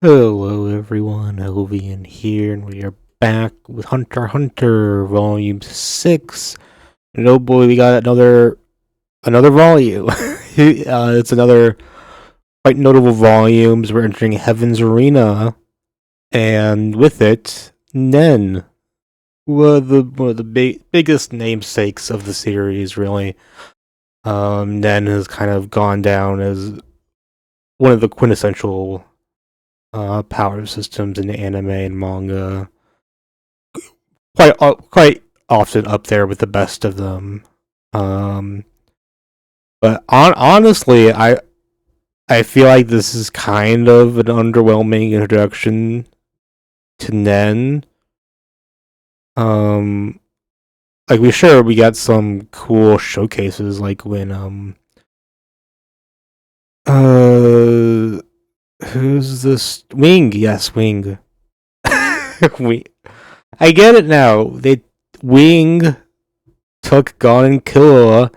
Hello everyone, Elvian here, and we are back with Hunter x Hunter Volume 6. And oh boy, we got another volume. It's another quite notable volumes. We're entering Heaven's Arena, and with it, Nen. One of the biggest namesakes of the series, really. Nen has kind of gone down as one of the quintessential power systems in anime and manga. Quite often up there with the best of them. Um, but honestly, I feel like this is kind of an underwhelming introduction to Nen. Um, like we got some cool showcases, like when uh who's this Wing? Yes, Wing. we I get it now. They Wing took Gon and Killua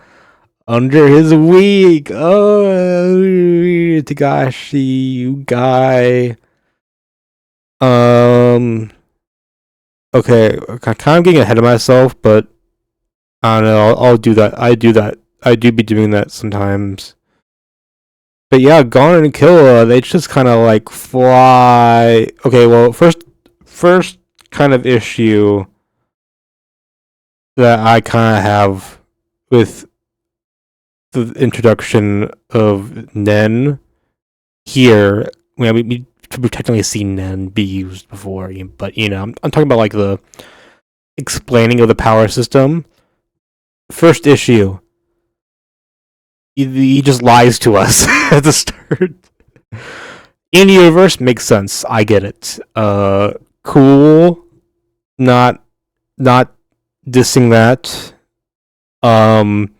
under his wing. Oh, Tagashi, you guy. Um. Okay, I'm kind of getting ahead of myself, but I don't know. I'll do that. I do that. I do be doing that sometimes. But yeah, Gon and Killua, they just kind of like fly. Okay, well, first kind of issue that I kind of have with the introduction of Nen here. We've technically seen Nen be used before, but I'm talking about like the explaining of the power system. First issue, he just lies to us at the start. In universe makes sense. I get it. Cool. Not not dissing that. Um,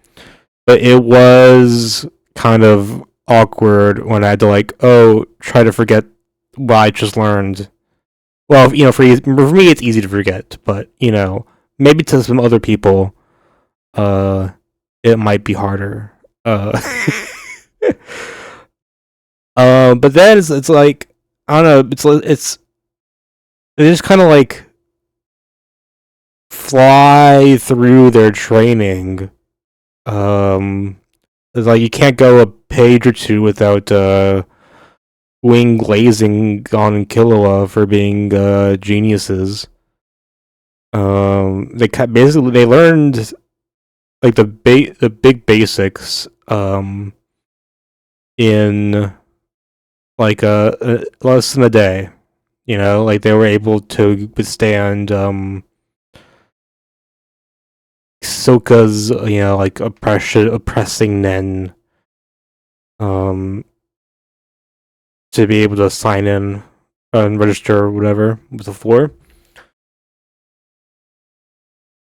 but it was kind of awkward when I had to try to forget what I just learned. Well, for me it's easy to forget, but maybe to some other people, uh, it might be harder. But then it's like I don't know. They just kind of like fly through their training. It's like you can't go a page or two without Wing glazing on Killua for being geniuses. Basically they learned like the big basics in like less than a day. Like they were able to withstand Soka's like oppressing Nen um to be able to sign in and register or whatever with the floor.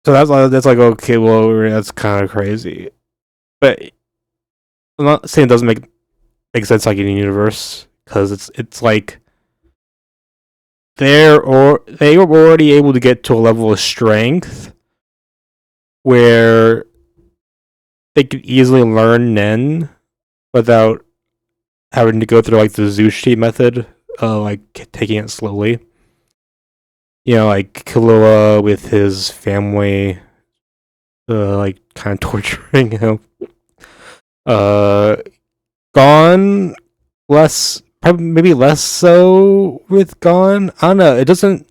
So that's like okay, well that's kind of crazy, but I'm not saying it doesn't make sense like in the universe because it's like they were already able to get to a level of strength where they could easily learn Nen without having to go through like the Zushi method, like taking it slowly. Like Killua with his family, like kind of torturing him. Uh, Gon less, probably maybe less so with Gon. I don't know. It doesn't.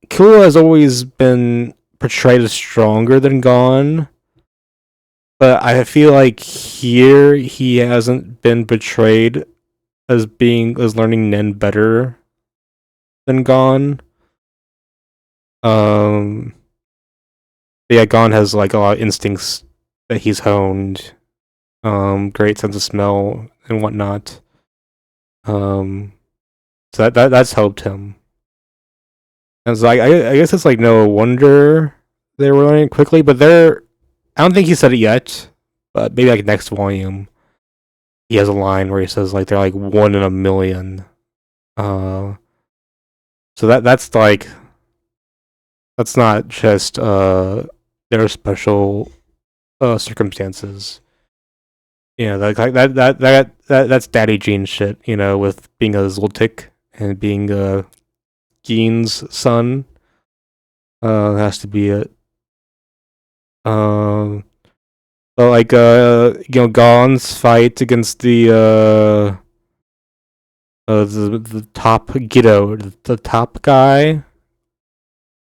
Killua has always been portrayed as stronger than Gon, but I feel like here he hasn't been portrayed as learning Nen better than Gon. Um, yeah, Gon has like a lot of instincts that he's honed. Great sense of smell and whatnot. Um, so that's helped him. And it's like I guess it's like no wonder they were learning quickly, but they're I don't think he said it yet, but maybe like next volume he has a line where he says like they're like 1 in a million. Uh, so that's not just their special circumstances. Yeah, that's Daddy Gene shit. With being a Zoltik and being Gein's son. Has to be it. Um, but like Gon's fight against the top Giddo, the top guy.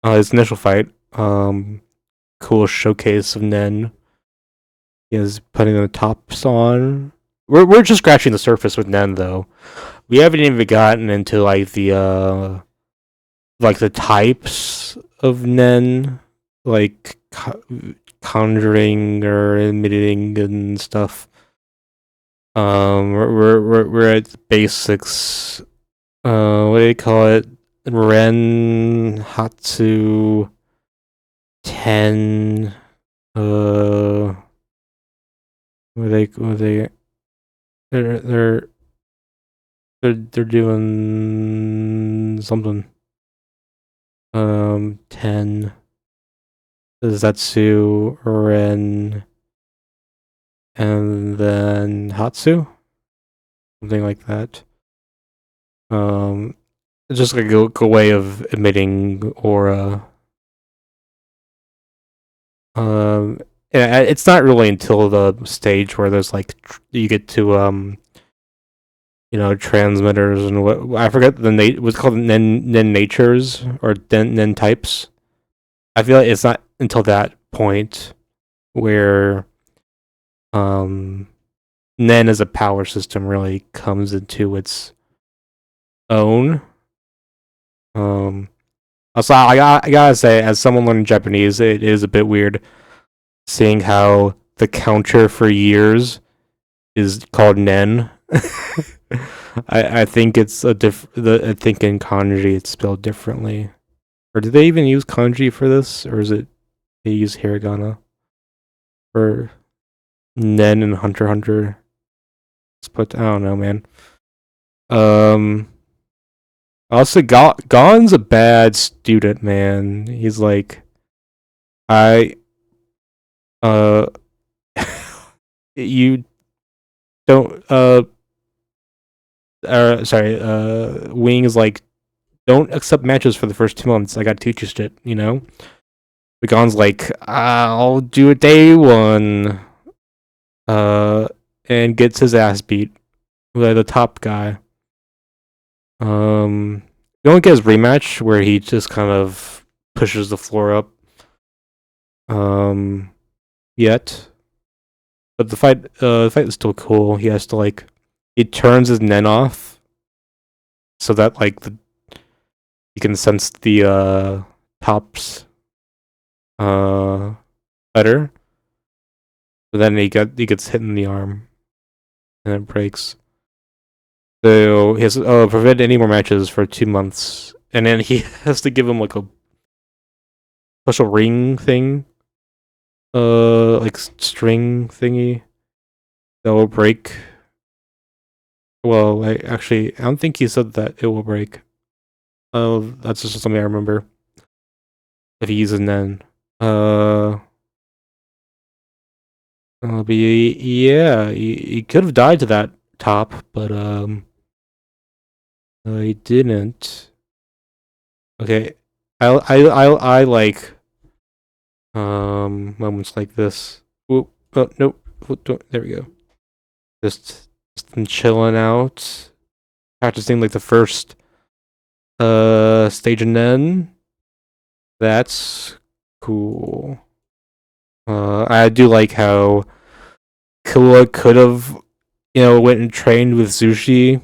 His initial fight. Cool showcase of Nen. He is putting the tops on. We're just scratching the surface with Nen though. We haven't even gotten into like the types of Nen, like conjuring or emitting and stuff. We're at the basics. What do you call it? Ren Hatsu 10. What they they're they're doing something. 10 Zetsu, Ren, and then Hatsu, something like that. It's just like a way of emitting aura. It's not really until the stage where there's like you get to transmitters and what I forget what's called Nen natures or Nen types. I feel like it's not until that point where Nen as a power system really comes into its own. Also, I gotta say, as someone learning Japanese, it is a bit weird seeing how the counter for years is called Nen. I think it's I think in kanji it's spelled differently. Or do they even use kanji for this, or is it they use hiragana for Nen and Hunter x Hunter? But I don't know, man. Also, Gon's a bad student, man. He's like, I, uh, you don't, sorry, Wing is like, don't accept matches for the first 2 months. I gotta teach you shit, But Gon's like, I'll do it day one, and gets his ass beat by the top guy. You don't get his rematch where he just kind of pushes the floor up. Yet, but the fight is still cool. He has to he turns his Nen off, so that you can sense the tops better. But then he gets hit in the arm, and it breaks. So he has to prevent any more matches for 2 months, and then he has to give him like a special ring thing, like string thingy that will break. Well, I don't think he said that it will break. Oh, that's just something I remember. If he uses Nen. But yeah, he could have died to that top, but he didn't. Okay, I like moments like this. Whoop! Oh nope! There we go. Just chilling out, practicing like the first stage of Nen. That's cool. I do like how Killua could have, went and trained with Zushi,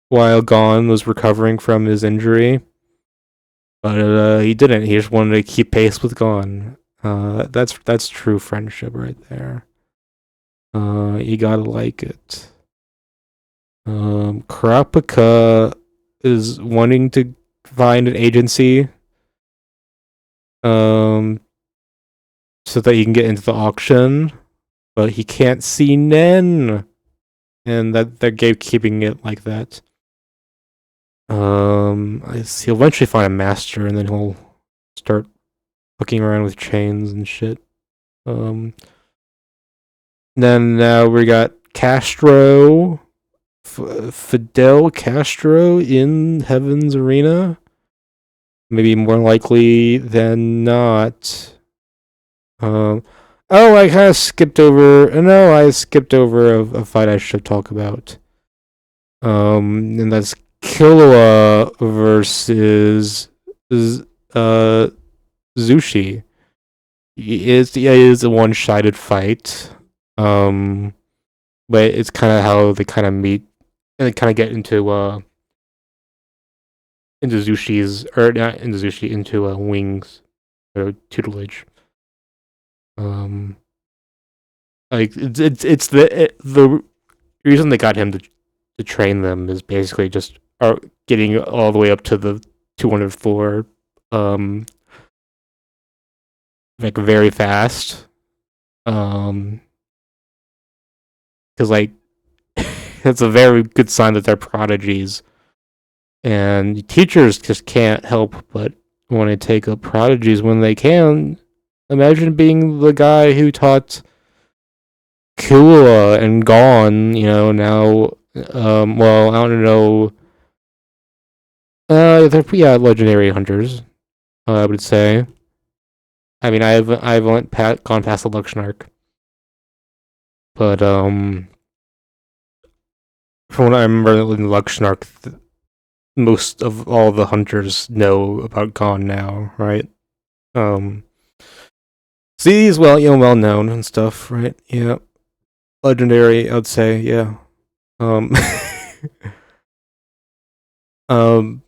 while Gon was recovering from his injury, but he didn't. He just wanted to keep pace with Gon. That's true friendship right there. You gotta like it. Kurapika is wanting to find an agency, so that he can get into the auction, but he can't see Nen, and that they're keeping it like that. He'll eventually find a master, and then he'll start fucking around with chains and shit. Then now we got Castro, Fidel Castro in Heaven's Arena. Maybe more likely than not. Oh, I kind of skipped over. No, I skipped over a fight I should talk about. And that's Killua versus uh Zushi. It is a one-sided fight. But it's kind of how they kind of meet and kind of get into Zushi's, or not into Zushi, into Wing's tutelage. Um, like it's the reason they got him to train them is basically just getting all the way up to the 200th floor, like very fast. Because like it's a very good sign that they're prodigies, and teachers just can't help but want to take up prodigies when they can. Imagine being the guy who taught Killua and Gon, now, well, I don't know. They're, yeah, legendary hunters, I would say. I mean, I've gone past the Luxion arc. But, from what I remember in the Luxion arc, most of all the hunters know about Gon now, right? Z is well known and stuff, right? Yeah. Legendary, I'd say, yeah. Um, um,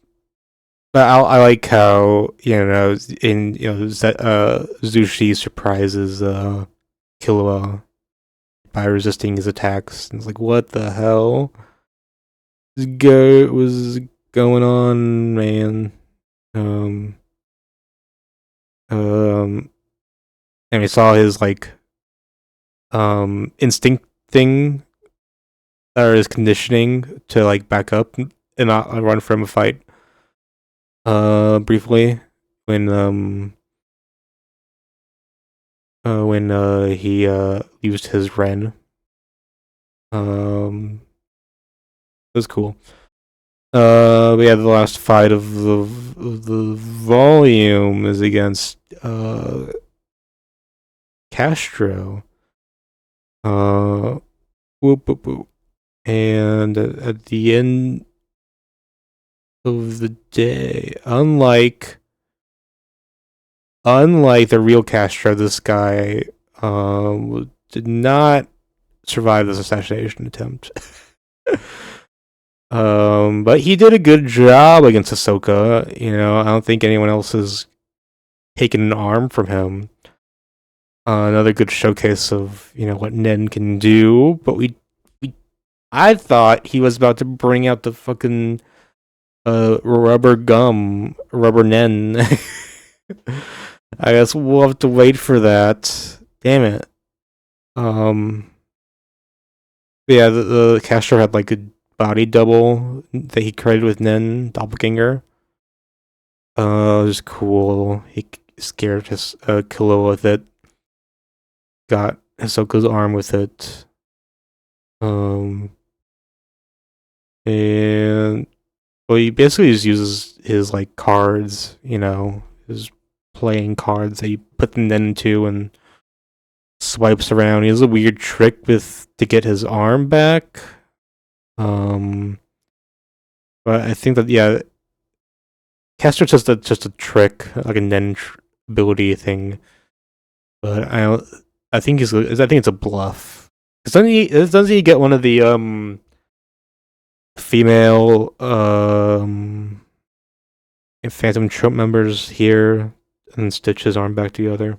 but I like how Zushi surprises Killua by resisting his attacks. And it's like, what the hell was going on, man? And we saw his instinct thing, or his conditioning to like back up and not run from a fight. Briefly when he used his Ren. It was cool. But yeah, the last fight of the volume is against Castro. Whoop whoop whoop. And at the end of the day, unlike the real Castro, this guy did not survive this assassination attempt. But he did a good job against Ahsoka. I don't think anyone else has taken an arm from him. Another good showcase of what Nen can do. But I thought he was about to bring out the fucking rubber Nen. I guess we'll have to wait for that. Damn it. Yeah, the Castro had like a body double that he created with Nen, doppelganger. It was cool. He scared his Killua with it. Got Ahsoka's arm with it. And well, he basically just uses his like cards, his playing cards that he put them into and swipes around. He has a weird trick to get his arm back. But I think that Castor's just a trick, like a Nen ability thing. But I think it's a bluff. Doesn't he get one of the female Phantom Troop members here and stitch his arm back together?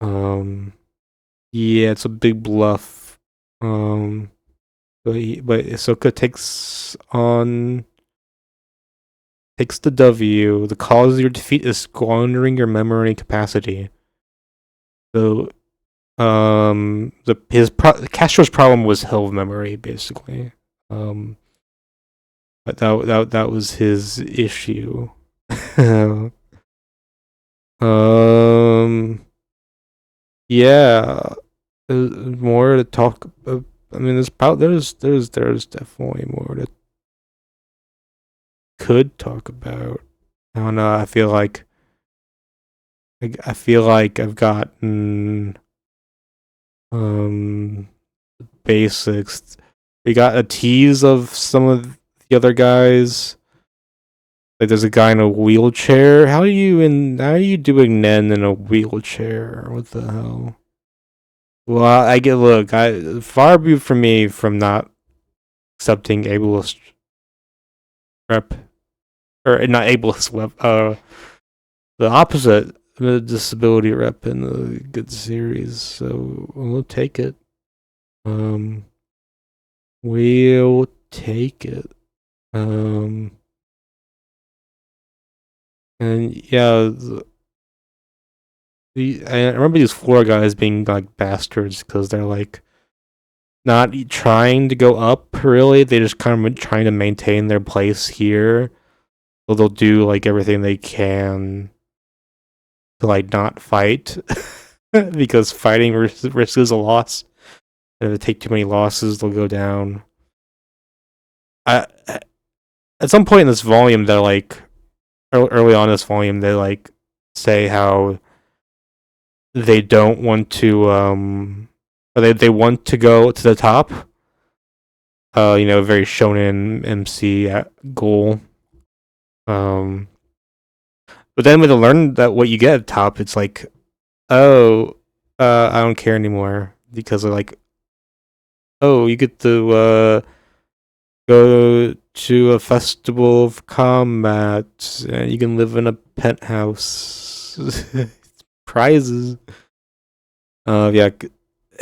Yeah, it's a big bluff. But Ahsoka takes the W. The cause of your defeat is squandering your memory capacity. So, Castro's problem was hell memory, basically. But that was his issue. Yeah. more to talk. I mean, there's definitely more to could talk about. I don't know. I feel like I've gotten basics. We got a tease of some of the other guys. Like there's a guy in a wheelchair. How are you doing Nen in a wheelchair? What the hell? Well, I get look. I far be from me from not accepting ableist rep or not ableist web. The opposite, the disability rep in the good series. So we'll take it. We'll take it. And yeah, I remember these floor guys being like bastards because they're like not trying to go up really. They just kind of trying to maintain their place here. So they'll do like everything they can to like not fight because fighting risks a loss. And if they take too many losses, they'll go down. I at some point in this volume, they're like early on in this volume, they like say how they don't want to or they want to go to the top. Very shonen MC goal. But then when they learn that what you get at top, it's like, oh, I don't care anymore because they're like, oh, you get to go to a festival of combat and you can live in a penthouse. Prizes. Yeah.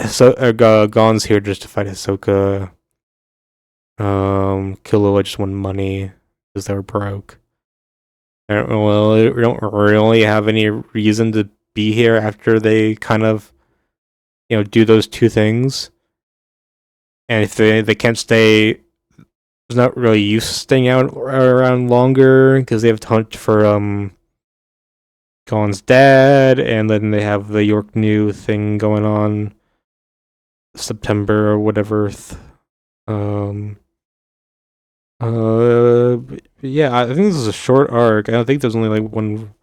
So Gon's here just to fight Hisoka. Killua just won money because they were broke. We don't really have any reason to be here after they kind of, do those two things. And if they can't stay, there's not really use staying out around longer because they have to hunt for Gon's dad, and then they have the York New thing going on September or whatever. Yeah, I think this is a short arc. I don't think there's only like one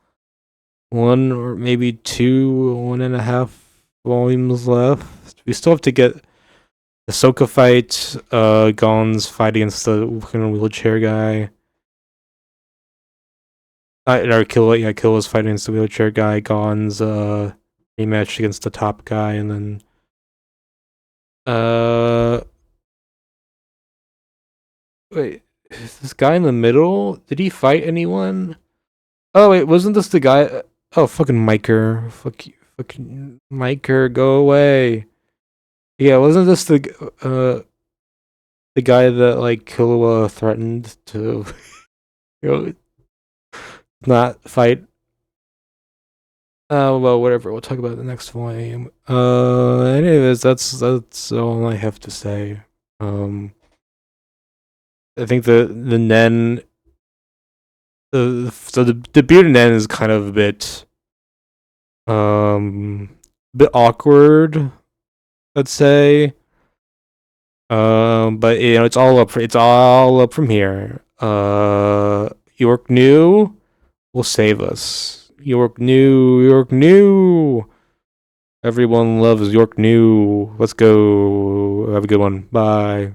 or maybe two, 1.5 volumes left. We still have to get the Ahsoka fight, Gon's fight against the wheelchair guy. Or Killa's fight against the wheelchair guy, Gon's rematch against the top guy, and then wait, is this guy in the middle? Did he fight anyone? Oh wait, wasn't this the guy? Oh, fucking Miker. Fuck you. Fucking Miker, go away. Yeah, wasn't this the guy that like Killua threatened to not fight? Well, whatever. We'll talk about the next volume. Anyways, that's all I have to say. I think the Nen, the bearded Nen is kind of a bit awkward, let's say. But it's all up from here. York New will save us. York New. Everyone loves York New. Let's go. Have a good one. Bye.